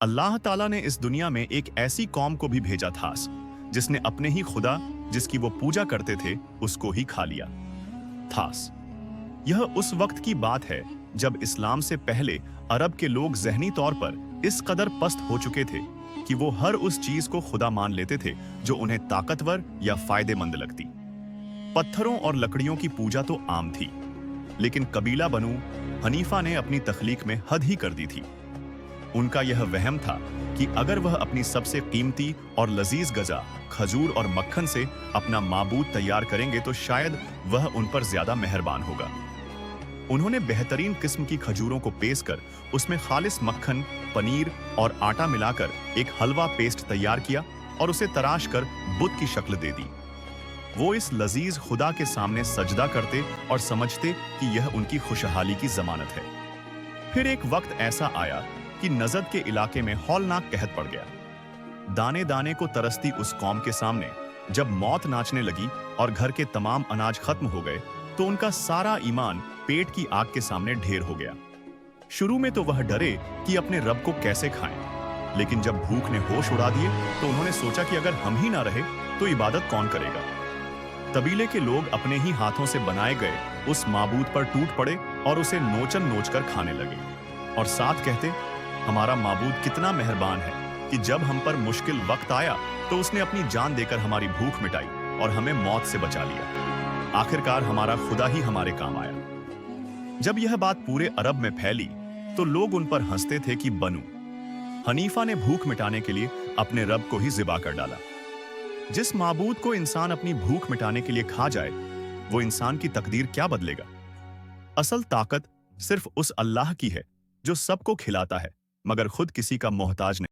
अल्लाह ताला ने इस दुनिया में एक ऐसी कौम को भी भेजा था जिसने अपने ही खुदा जिसकी वो पूजा करते थे उसको ही खा लिया थास। यह उस वक्त की बात है जब इस्लाम से पहले अरब के लोग ज़हनी तौर पर इस कदर पस्त हो चुके थे कि वो हर उस चीज को खुदा मान लेते थे जो उन्हें ताकतवर या फायदेमंद लगती। पत्थरों और लकड़ियों की पूजा तो आम थी, लेकिन कबीला बनु हनीफा ने अपनी तख्लीक में हद ही कर दी थी। उनका यह वहम था कि अगर वह अपनी सबसे कीमती और लजीज गजा खजूर और मक्खन से अपना माबूद तैयार करेंगे तो शायद वह उन पर ज्यादा मेहरबान होगा। उन्होंने बेहतरीन किस्म की खजूरों को पेस कर उसमें खालिस मक्खन, पनीर और आटा मिलाकर एक हलवा पेस्ट तैयार किया और उसे तराश कर बुत की शक्ल दे दी। वो इस लजीज खुदा के सामने सजदा करते और समझते कि यह उनकी खुशहाली की जमानत है। फिर एक वक्त ऐसा आया कि नजद के इलाके में हौलनाक कहत पड़ गया। दाने दाने को तरसती उस कौम के सामने जब मौत नाचने लगी और घर के तमाम अनाज खत्म हो गए तो उनका सारा ईमान पेट की आग के सामने ढेर हो गया। शुरू में तो वह डरे कि अपने रब को कैसे खाएं, लेकिन जब भूख ने होश उड़ा दिए तो उन्होंने सोचा कि अगर हम ही ना रहे तो इबादत कौन करेगा। कबीले के लोग अपने ही हाथों से बनाए गए उस माबूद पर टूट पड़े और उसे नोचन नोच कर खाने लगे और साथ कहते, हमारा माबूद कितना मेहरबान है कि जब हम पर मुश्किल वक्त आया तो उसने अपनी जान देकर हमारी भूख मिटाई और हमें मौत से बचा लिया। आखिरकार हमारा खुदा ही हमारे काम आया। जब यह बात पूरे अरब में फैली तो लोग उन पर हंसते थे कि बनु हनीफा ने भूख मिटाने के लिए अपने रब को ही ज़िबा कर डाला। जिस माबूद को इंसान अपनी भूख मिटाने के लिए खा जाए वो इंसान की तकदीर क्या बदलेगा। असल ताकत सिर्फ उस अल्लाह की है जो सबको खिलाता है मगर खुद किसी का मोहताज नहीं।